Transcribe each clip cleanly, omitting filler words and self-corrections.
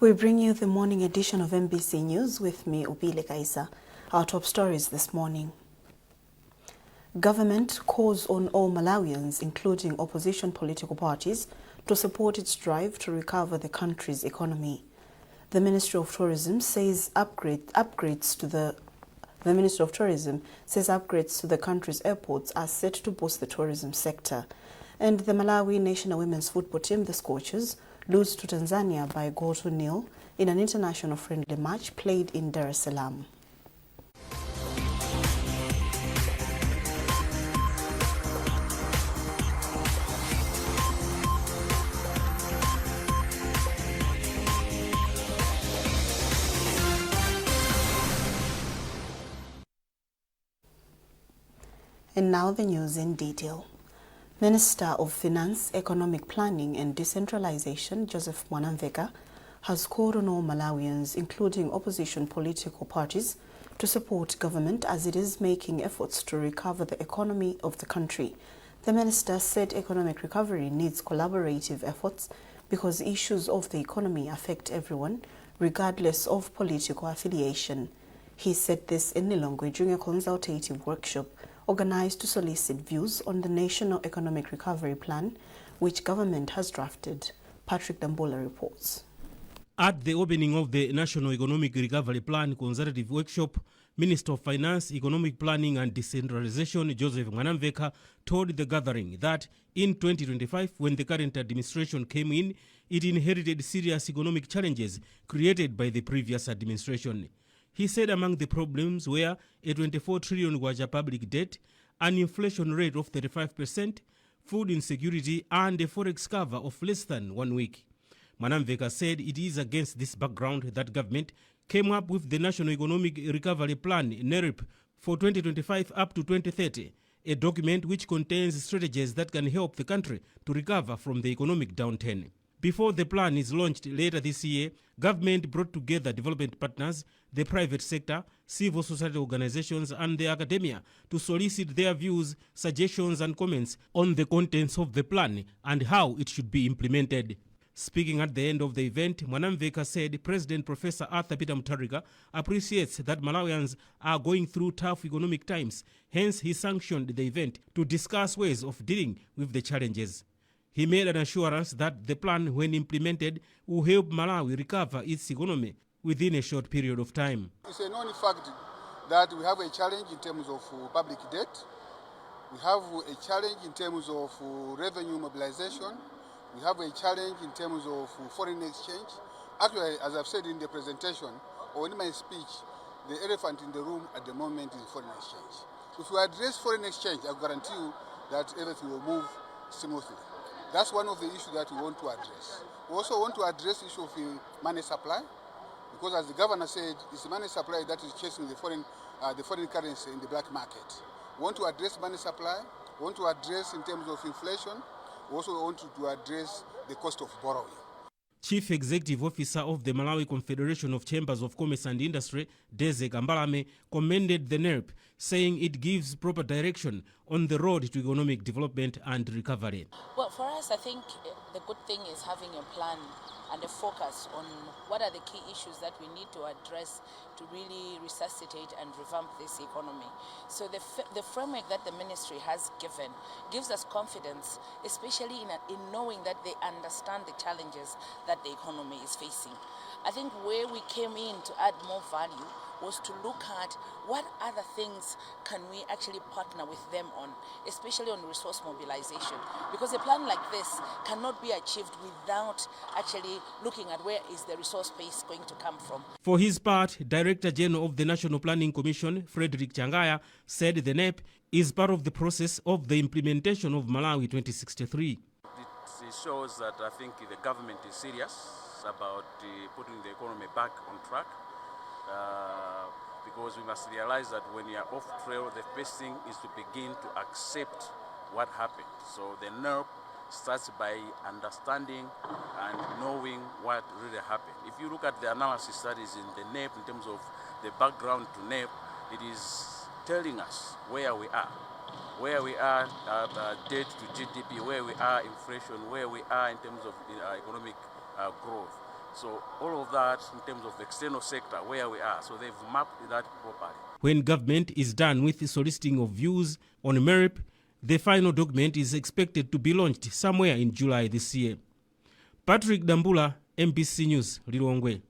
We bring you the morning edition of MBC News with me, Ubile Kaisa. Our top stories this morning. Government calls on all Malawians, including opposition political parties, to support its drive to recover the country's economy. The Ministry of Tourism says upgrades to the country's airports are set to boost the tourism sector. And the Malawi national women's football team, the Scorchers, lose to Tanzania by a goal to nil in an international friendly match played in Dar es Salaam. And now the news in detail. Minister of Finance, Economic Planning and Decentralization, Joseph Mwanamveka, has called on all Malawians, including opposition political parties, to support government as it is making efforts to recover the economy of the country. The minister said economic recovery needs collaborative efforts because issues of the economy affect everyone, regardless of political affiliation. He said this in Lilongwe during a consultative workshop organized to solicit views on the National Economic Recovery Plan, which government has drafted. Patrick Dambola reports. At the opening of the National Economic Recovery Plan consultative workshop, Minister of Finance, Economic Planning and Decentralization Joseph Mwanamveka told the gathering that in 2025, when the current administration came in, it inherited serious economic challenges created by the previous administration. He said among the problems were a 24 trillion kwacha public debt, an inflation rate of 35%, food insecurity, and a forex cover of less than 1 week. Mwanamveka said it is against this background that government came up with the National Economic Recovery Plan, NERP, for 2025 up to 2030, a document which contains strategies that can help the country to recover from the economic downturn. Before the plan is launched later this year, government brought together development partners, the private sector, civil society organizations and the academia to solicit their views, suggestions and comments on the contents of the plan and how it should be implemented. Speaking at the end of the event, Mwanamveka said President Professor Arthur Peter Mutharika appreciates that Malawians are going through tough economic times. Hence, he sanctioned the event to discuss ways of dealing with the challenges. He made an assurance that the plan, when implemented, will help Malawi recover its economy within a short period of time. It's a known fact that we have a challenge in terms of public debt. We have a challenge in terms of revenue mobilization. We have a challenge in terms of foreign exchange. Actually, as I've said in the presentation or in my speech, the elephant in the room at the moment is foreign exchange. If we address foreign exchange, I guarantee you that everything will move smoothly. That's one of the issues that we want to address. We also want to address the issue of money supply, because as the governor said, it's the money supply that is chasing the foreign currency in the black market. We want to address money supply. We want to address in terms of inflation. We also want to address the cost of borrowing. Chief Executive Officer of the Malawi Confederation of Chambers of Commerce and Industry, Deze Gambalame, commended the NERP, saying it gives proper direction on the road to economic development and recovery. Well, for us, I think the good thing is having a plan and a focus on what are the key issues that we need to address to really resuscitate and revamp this economy. So the framework that the ministry has given gives us confidence, especially in knowing that they understand the challenges that the economy is facing. I think where we came in to add more value was to look at what other things can we actually partner with them on, especially on resource mobilization. Because a plan like this cannot be achieved without actually looking at where is the resource base going to come from. For his part, Director General of the National Planning Commission, Frederick Changaya, said the NEP is part of the process of the implementation of Malawi 2063. It shows that I think the government is serious about putting the economy back on track. Because we must realize that when you are off trail, the first thing is to begin to accept what happened. So the NERP starts by understanding and knowing what really happened. If you look at the analysis that is in the NEP in terms of the background to NEP, it is telling us where we are debt to GDP, where we are inflation, where we are in terms of economic growth. So all of that in terms of the external sector, where we are. So they've mapped that properly. When government is done with the soliciting of views on MERIP, the final document is expected to be launched somewhere in July this year. Patrick Dambula, MBC News, Lilongwe.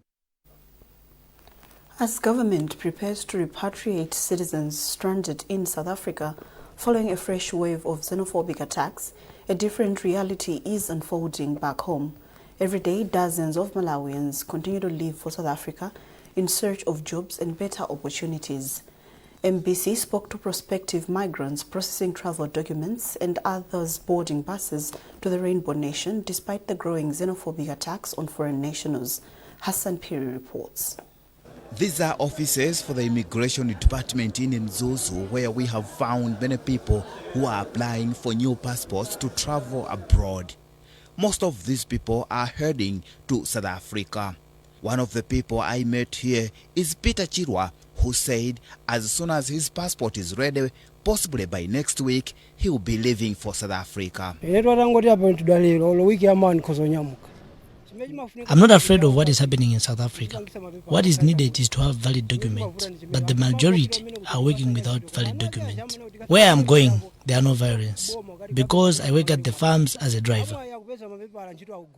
As government prepares to repatriate citizens stranded in South Africa following a fresh wave of xenophobic attacks, a different reality is unfolding back home. Every day, dozens of Malawians continue to leave for South Africa in search of jobs and better opportunities. MBC spoke to prospective migrants processing travel documents and others boarding buses to the Rainbow Nation despite the growing xenophobic attacks on foreign nationals. Hassan Piri reports. These are offices for the Immigration Department in Mzuzu, where we have found many people who are applying for new passports to travel abroad. Most of these people are heading to South Africa. One of the people I met here is Peter Chirwa, who said as soon as his passport is ready, possibly by next week, he will be leaving for South Africa. I'm not afraid of what is happening in South Africa. What is needed is to have valid documents, but the majority are working without valid documents. Where I'm going, there are no violence, because I work at the farms as a driver.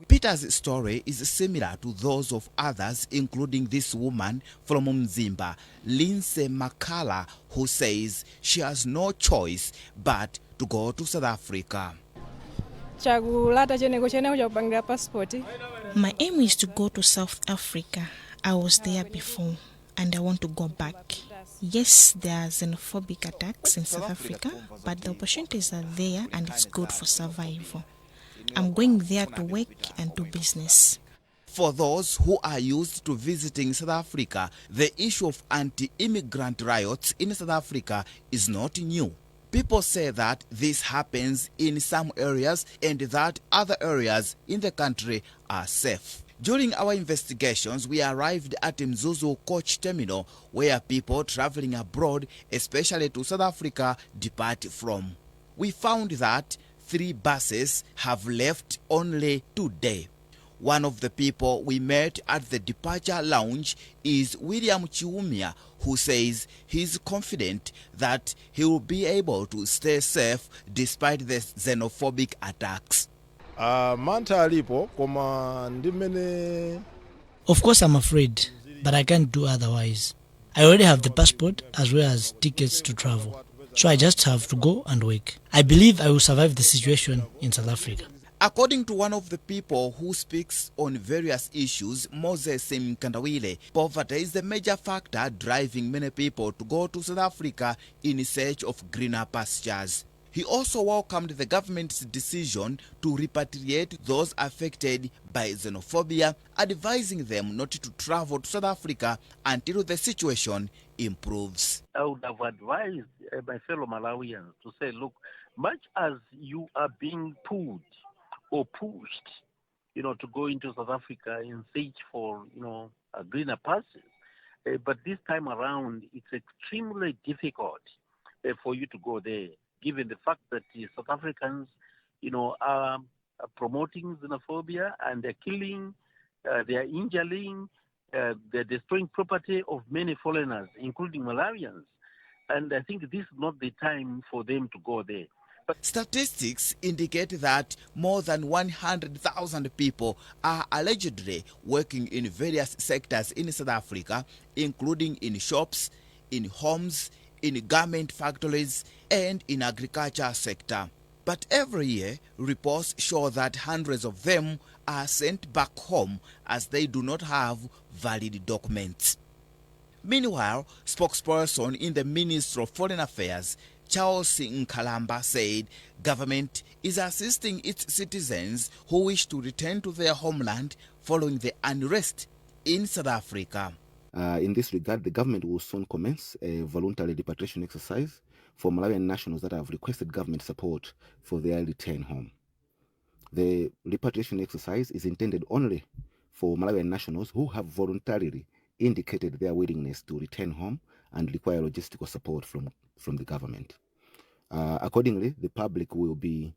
Peter's story is similar to those of others, including this woman from Mzimba, Lindsay Makala, who says she has no choice but to go to South Africa. My aim is to go to South Africa. I was there before and I want to go back. Yes, there are xenophobic attacks in South Africa, but the opportunities are there and it's good for survival. I'm going there to work and do business. For those who are used to visiting South Africa, the issue of anti-immigrant riots in South Africa is not new. People say that this happens in some areas and that other areas in the country are safe. During our investigations, we arrived at Mzuzu Coach Terminal, where people traveling abroad, especially to South Africa, depart from. We found that 3 buses have left only today. One of the people we met at the departure lounge is William Chiumia, who says he's confident that he will be able to stay safe despite the xenophobic attacks. Of course I'm afraid, but I can't do otherwise. I already have the passport as well as tickets to travel, so I just have to go and work. I believe I will survive the situation in South Africa. According to one of the people who speaks on various issues, Moses Mkandawile, poverty is the major factor driving many people to go to South Africa in search of greener pastures. He also welcomed the government's decision to repatriate those affected by xenophobia, advising them not to travel to South Africa until the situation improves. I would have advised my fellow Malawians to say, look, much as you are being pulled or pushed, to go into South Africa in search for, a greener pastures. But this time around, it's extremely difficult for you to go there, given the fact that the South Africans, are promoting xenophobia and they're killing, they're injuring, they're destroying property of many foreigners, including Malawians. And I think this is not the time for them to go there. Statistics indicate that more than 100,000 people are allegedly working in various sectors in South Africa, including in shops, in homes, in garment factories, and in agriculture sector. But every year, reports show that hundreds of them are sent back home as they do not have valid documents. Meanwhile, spokesperson in the Ministry of Foreign Affairs, Charles Nkalamba, said government is assisting its citizens who wish to return to their homeland following the unrest in South Africa. In this regard, the government will soon commence a voluntary repatriation exercise for Malawian nationals that have requested government support for their return home. The repatriation exercise is intended only for Malawian nationals who have voluntarily indicated their willingness to return home and require logistical support from the government. Accordingly, the public will be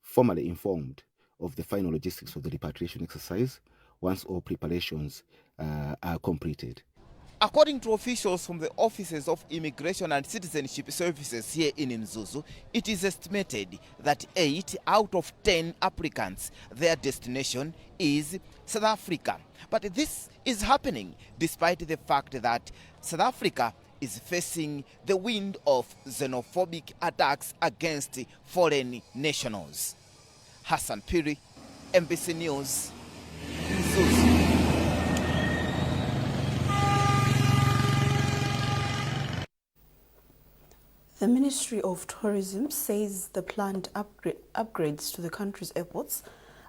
formally informed of the final logistics of the repatriation exercise once all preparations are completed. According to officials from the Offices of Immigration and Citizenship Services here in Mzuzu, it is estimated that 8 out of 10 applicants, their destination is South Africa. But this is happening despite the fact that South Africa is facing the wind of xenophobic attacks against foreign nationals. Hassan Piri, MBC News, Mzuzu. The Ministry of Tourism says the planned upgrades to the country's airports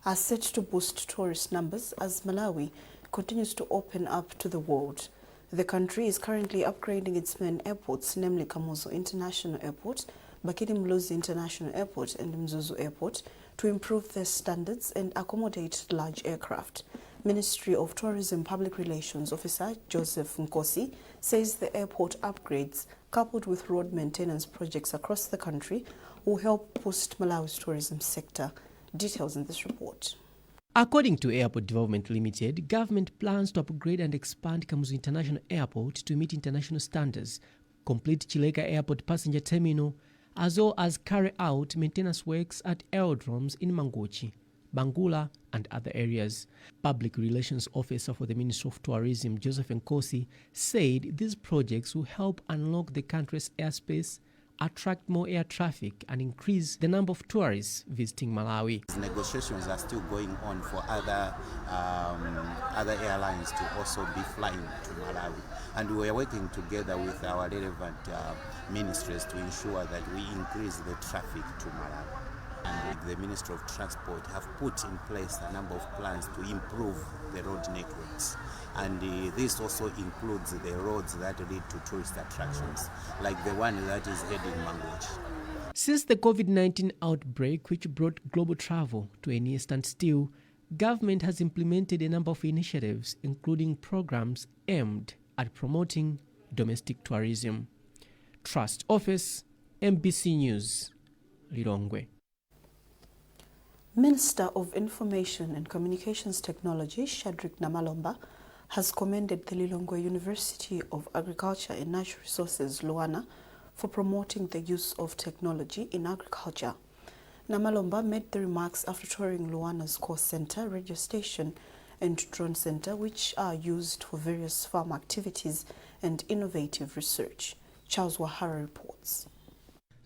are set to boost tourist numbers as Malawi continues to open up to the world. The country is currently upgrading its main airports, namely Kamuzu International Airport, Bakili Mlozi International Airport and Mzuzu Airport, to improve their standards and accommodate large aircraft. Ministry of Tourism Public Relations Officer Joseph Nkosi says the airport upgrades, coupled with road maintenance projects across the country, will help boost Malawi's tourism sector. Details in this report. According to Airport Development Limited, government plans to upgrade and expand Kamuzu International Airport to meet international standards, complete Chileka Airport passenger terminal, as well as carry out maintenance works at aerodromes in Mangochi, Bangula and other areas. Public Relations Officer for the Ministry of Tourism, Joseph Nkosi, said these projects will help unlock the country's airspace, attract more air traffic and increase the number of tourists visiting Malawi. Negotiations are still going on for other airlines to also be flying to Malawi, and we are working together with our relevant ministries to ensure that we increase the traffic to Malawi. And the Ministry of Transport have put in place a number of plans to improve the road networks. And this also includes the roads that lead to tourist attractions, like the one that is heading Mangochi. Since the COVID-19 outbreak, which brought global travel to a near standstill, government has implemented a number of initiatives, including programs aimed at promoting domestic tourism. Trust Office, MBC News, Lilongwe. Minister of Information and Communications Technology, Shadrack Namalomba, has commended the Lilongwe University of Agriculture and Natural Resources, Luana, for promoting the use of technology in agriculture. Namalomba made the remarks after touring Luana's core center, radio station, and drone center, which are used for various farm activities and innovative research. Charles Wahara reports.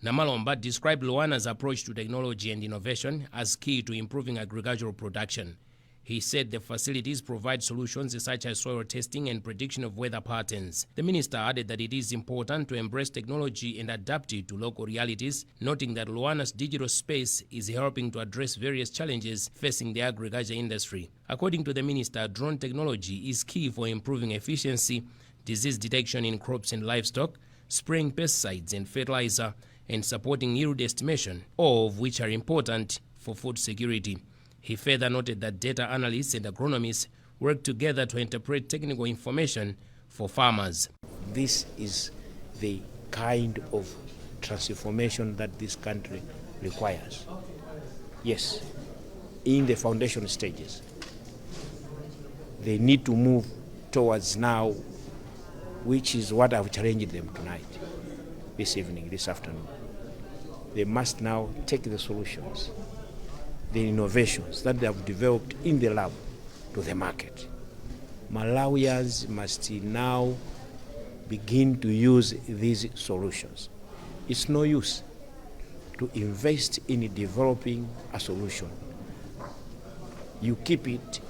Namalomba described Luana's approach to technology and innovation as key to improving agricultural production. He said the facilities provide solutions such as soil testing and prediction of weather patterns. The minister added that it is important to embrace technology and adapt it to local realities, noting that Luana's digital space is helping to address various challenges facing the agriculture industry. According to the minister, drone technology is key for improving efficiency, disease detection in crops and livestock, spraying pesticides and fertilizer, and supporting yield estimation, all of which are important for food security. He further noted that data analysts and agronomists work together to interpret technical information for farmers. This is the kind of transformation that this country requires. Yes, in the foundation stages. They need to move towards now, which is what I've challenged them tonight, this evening, this afternoon. They must now take the solutions, the innovations that they have developed in the lab to the market. Malawians must now begin to use these solutions. It's no use to invest in developing a solution. You keep it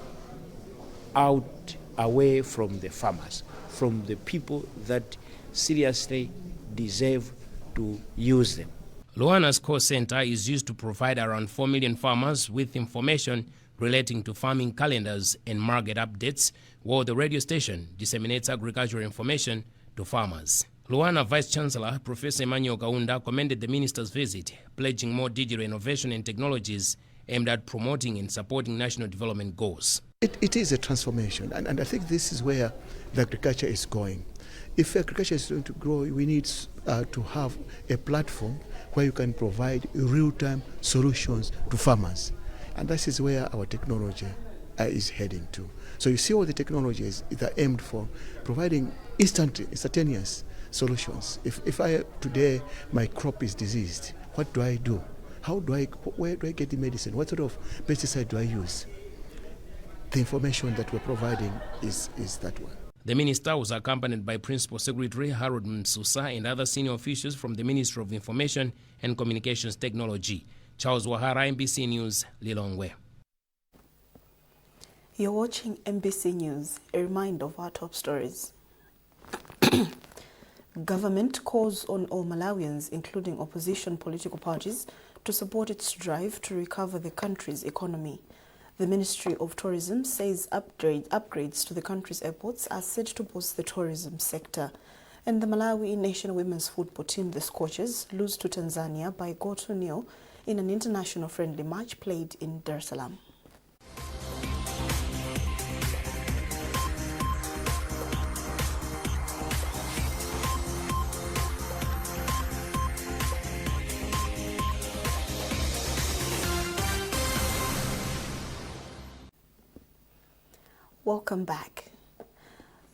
out, away from the farmers, from the people that seriously deserve to use them. Luana's core center is used to provide around 4 million farmers with information relating to farming calendars and market updates, while the radio station disseminates agricultural information to farmers. Luana Vice Chancellor Professor Emmanuel Kaunda commended the minister's visit, pledging more digital innovation and technologies aimed at promoting and supporting national development goals. It is a transformation, and I think this is where the agriculture is going. If agriculture is going to grow, we need to have a platform where you can provide real-time solutions to farmers. And this is where our technology is heading to. So you see all the technologies that are aimed for providing instantaneous solutions. If today my crop is diseased, what do I do? Where do I get the medicine? What sort of pesticide do I use? The information that we're providing is that one. The minister was accompanied by Principal Secretary Harold Msusa and other senior officials from the Ministry of Information and Communications Technology. Charles Wahara, MBC News, Lilongwe. You're watching MBC News. A reminder of our top stories. Government calls on all Malawians, including opposition political parties, to support its drive to recover the country's economy. The Ministry of Tourism says upgrades to the country's airports are set to boost the tourism sector. And the Malawi national women's football team, the Scorchers, lose to Tanzania by 4-0 in an international friendly match played in Dar es Salaam. Welcome back.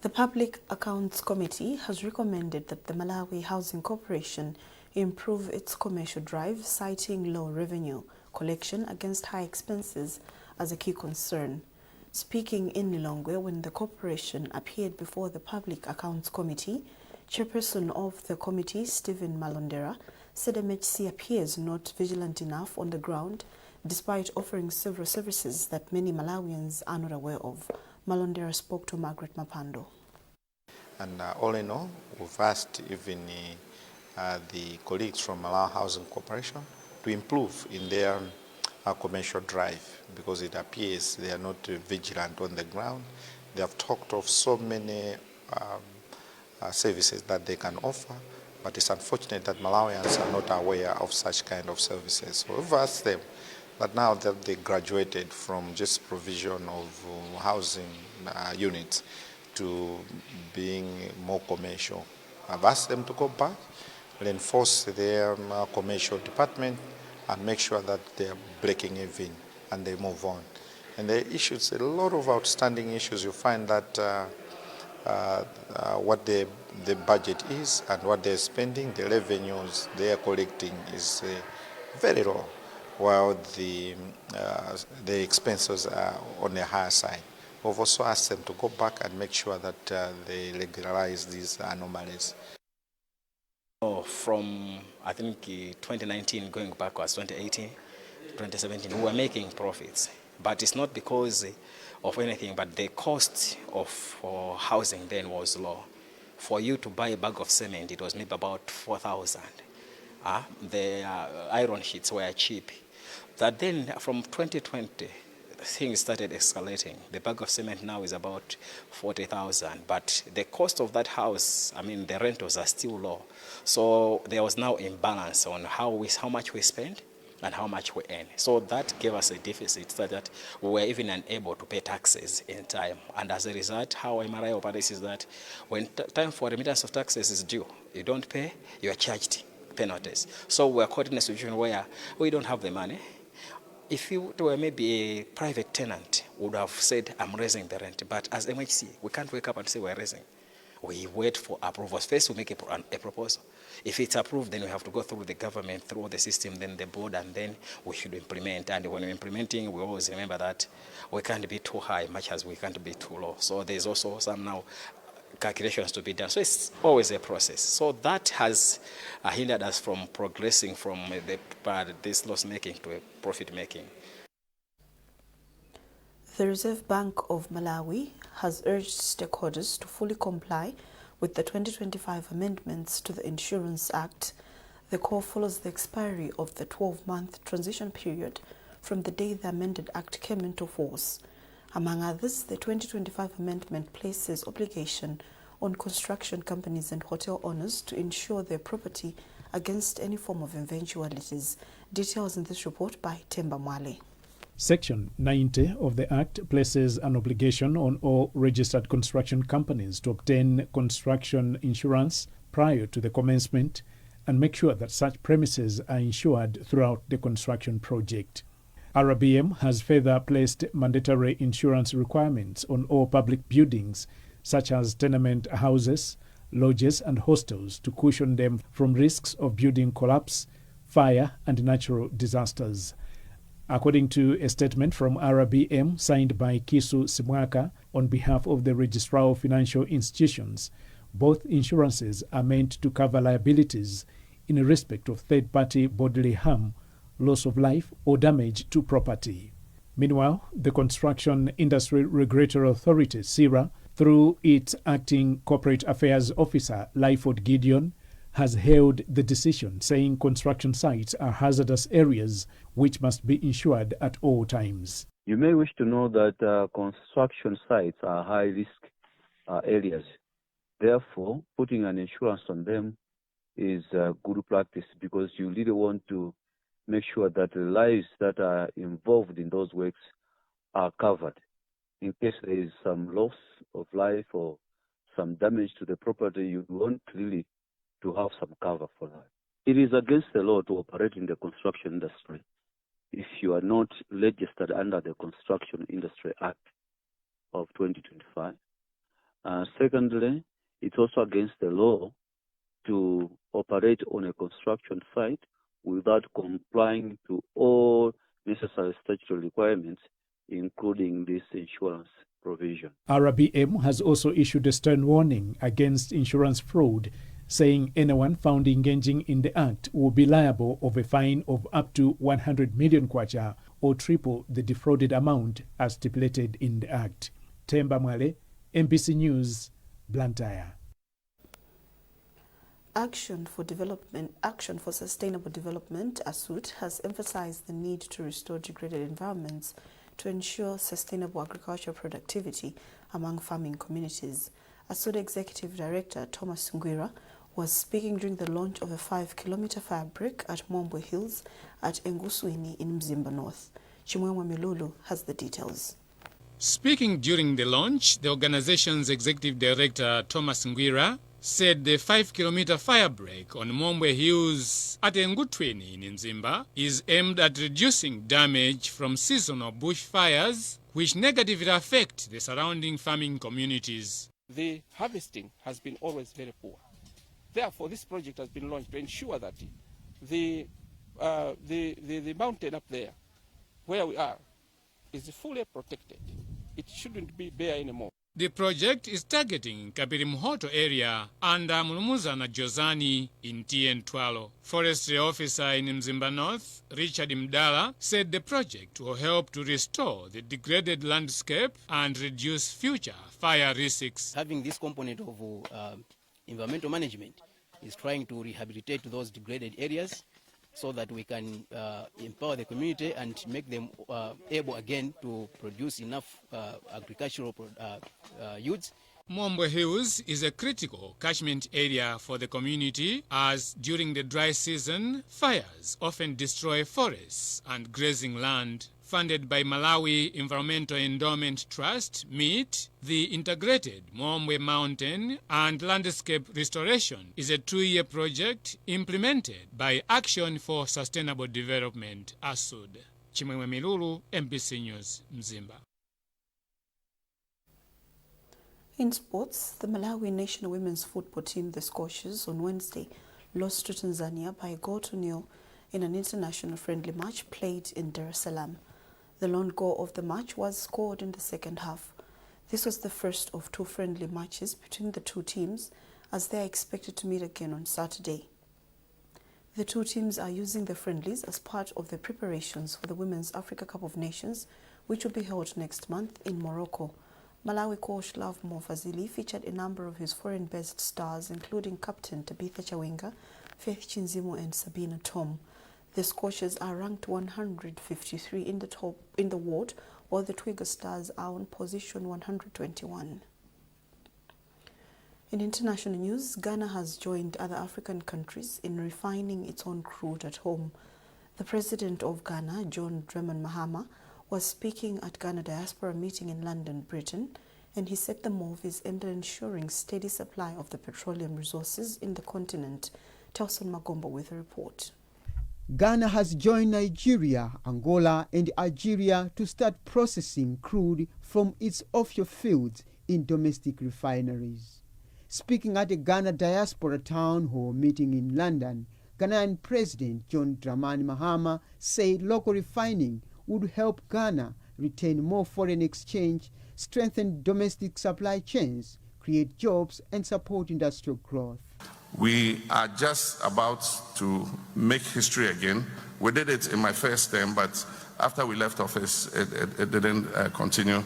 The Public Accounts Committee has recommended that the Malawi Housing Corporation improve its commercial drive, citing low revenue collection against high expenses as a key concern. Speaking in Lilongwe when the corporation appeared before the Public Accounts Committee, Chairperson of the committee, Stephen Malondera, said MHC appears not vigilant enough on the ground, despite offering several services that many Malawians are not aware of. Malondera spoke to Margaret Mapando. And all in all, we've asked even the colleagues from Malawi Housing Corporation to improve in their commercial drive, because it appears they are not vigilant on the ground. They have talked of so many services that they can offer, but it's unfortunate that Malawians are not aware of such kind of services. So we've asked them that now that they graduated from just provision of housing units to being more commercial, I've asked them to go back, reinforce their commercial department, and make sure that they're breaking even and they move on. And the issues, a lot of outstanding issues, you find that what the budget is and what they're spending, the revenues they are collecting is very low, while the expenses are on the higher side. We've also asked them to go back and make sure that they regularize these anomalies. From, I think, 2019 going backwards, 2018, 2017, we were making profits. But it's not because of anything, but the cost of housing then was low. For you to buy a bag of cement, it was maybe about 4,000. The iron sheets were cheap. That then, from 2020, things started escalating. The bag of cement now is about 40,000, but the cost of that house, I mean, the rentals are still low. So there was now imbalance on how much we spend and how much we earn. So that gave us a deficit, so that we were even unable to pay taxes in time. And as a result, how MRI operates is that when time for remittance of taxes is due, you don't pay, you are charged penalties. So we're caught in a situation where we don't have the money. If you were maybe a private tenant, would have said, I'm raising the rent. But as MHC, we can't wake up and say we're raising. We wait for approvals. First, we make a proposal. If it's approved, then we have to go through the government, through the system, then the board, and then we should implement. And when we're implementing, we always remember that we can't be too high, much as we can't be too low. So there's also some now calculations to be done. So it's always a process. So that has hindered us from progressing from this loss making to a profit making. The Reserve Bank of Malawi has urged stakeholders to fully comply with the 2025 amendments to the Insurance Act. The call follows the expiry of the 12-month transition period from the day the amended act came into force. Among others, the 2025 amendment places obligation on construction companies and hotel owners to insure their property against any form of eventualities. Details in this report by Temba Mwale. Section 90 of the Act places an obligation on all registered construction companies to obtain construction insurance prior to the commencement and make sure that such premises are insured throughout the construction project. RBM has further placed mandatory insurance requirements on all public buildings, such as tenement houses, lodges and hostels, to cushion them from risks of building collapse, fire and natural disasters. According to a statement from RBM signed by Kisu Simwaka on behalf of the Registrar of Financial Institutions, both insurances are meant to cover liabilities in respect of third-party bodily harm, loss of life or damage to property. Meanwhile, the Construction Industry Regulatory Authority, CIRA, through its acting corporate affairs officer, Lyford Gideon, has hailed the decision, saying construction sites are hazardous areas which must be insured at all times. You may wish to know that construction sites are high-risk areas. Therefore, putting an insurance on them is good practice, because you really want to make sure that the lives that are involved in those works are covered. In case there is some loss of life or some damage to the property, you want really to have some cover for that. It is against the law to operate in the construction industry if you are not registered under the Construction Industry Act of 2025. Secondly, it's also against the law to operate on a construction site without complying to all necessary statutory requirements, including this insurance provision. RBM has also issued a stern warning against insurance fraud, saying anyone found engaging in the act will be liable of a fine of up to 100 million kwacha, or triple the defrauded amount as stipulated in the act. Temba Mwale, MBC News, Blantyre. Action for Sustainable Development, ASUD, has emphasized the need to restore degraded environments to ensure sustainable agricultural productivity among farming communities. ASUD Executive Director Thomas Ngwira was speaking during the launch of a 5-kilometer fire break at Mmawa Hills at Enguswini in Mzimba North. Chimwemwe Milulu has the details. Speaking during the launch, the organization's Executive Director Thomas Ngwira said the 5-kilometer fire break on Mmawa Hills at Enguswini in Mzimba is aimed at reducing damage from seasonal bushfires, which negatively affect the surrounding farming communities. The harvesting has been always very poor. Therefore, this project has been launched to ensure that the mountain up there, where we are, is fully protected. It shouldn't be bare anymore. The project is targeting Kabirimhoto area under Mulumuza na Jozani in TN Twalo. Forestry officer in Mzimba North, Richard Mdala, said the project will help to restore the degraded landscape and reduce future fire risks. Having this component of environmental management is trying to rehabilitate those degraded areas so that we can empower the community and make them able again to produce enough agricultural yields. Mmawa Hills is a critical catchment area for the community, as during the dry season, fires often destroy forests and grazing land. Funded by Malawi Environmental Endowment Trust, MEET, the Integrated Mmawa Mountain and Landscape Restoration is a 2-year project implemented by Action for Sustainable Development, ASUD. Chimwemwe Milulu, MBC News, Mzimba. In sports, the Malawi national women's football team, the Scorchers, on Wednesday lost to Tanzania by a 0-0 in an international friendly match played in Dar es Salaam. The lone goal of the match was scored in the second half. This was the first of 2 friendly matches between the 2 teams, as they are expected to meet again on Saturday. The 2 teams are using the friendlies as part of the preparations for the Women's Africa Cup of Nations, which will be held next month in Morocco. Malawi coach Love Mofazili featured a number of his foreign-based stars, including captain Tabitha Chawinga, Faith Chinzimu and Sabina Tom. The Scorchers are ranked 153 in the world, while the Twiga Stars are on position 121. In international news, Ghana has joined other African countries in refining its own crude at home. The president of Ghana, John Dramani Mahama, was speaking at Ghana Diaspora meeting in London, Britain, and he said the move is aimed at ensuring steady supply of the petroleum resources in the continent. Telson Magombo with a report. Ghana has joined Nigeria, Angola, and Algeria to start processing crude from its offshore fields in domestic refineries. Speaking at a Ghana diaspora town hall meeting in London, Ghanaian President John Dramani Mahama said local refining would help Ghana retain more foreign exchange, strengthen domestic supply chains, create jobs, and support industrial growth. We are just about to make history again. We did it in my first term, but after we left office, it didn't continue.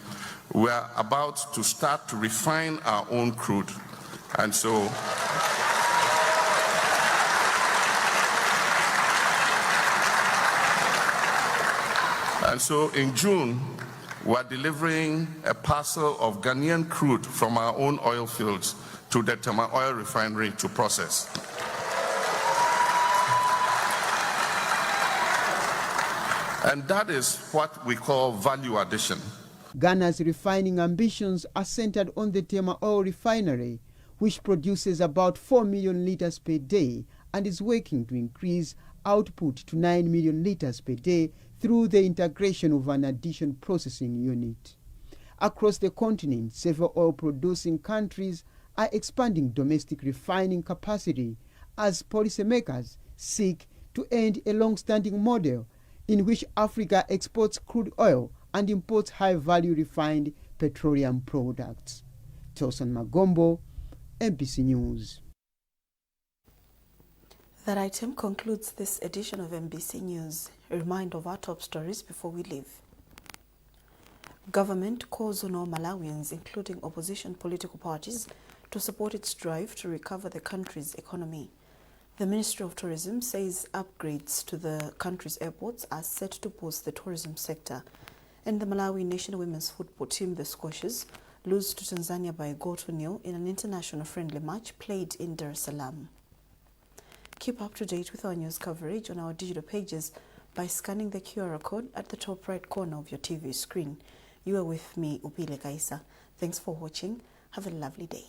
We are about to start to refine our own crude. And so, in June, we are delivering a parcel of Ghanaian crude from our own oil fields to the Tema Oil Refinery to process. And that is what we call value addition. Ghana's refining ambitions are centered on the Tema Oil Refinery, which produces about 4 million litres per day and is working to increase output to 9 million litres per day through the integration of an addition processing unit. Across the continent, several oil-producing countries are expanding domestic refining capacity as policymakers seek to end a long-standing model in which Africa exports crude oil and imports high-value refined petroleum products. Tosan Magombo, MBC News. That item concludes this edition of MBC News. A reminder of our top stories before we leave. Government calls on all Malawians, including opposition political parties, to support its drive to recover the country's economy. The Ministry of Tourism says upgrades to the country's airports are set to boost the tourism sector. And the Malawi national women's football team, the Squashers, lose to Tanzania by a goal to nil in an international friendly match played in Dar es Salaam. Keep up to date with our news coverage on our digital pages by scanning the QR code at the top right corner of your TV screen. You are with me, Upile Kaisa. Thanks for watching. Have a lovely day.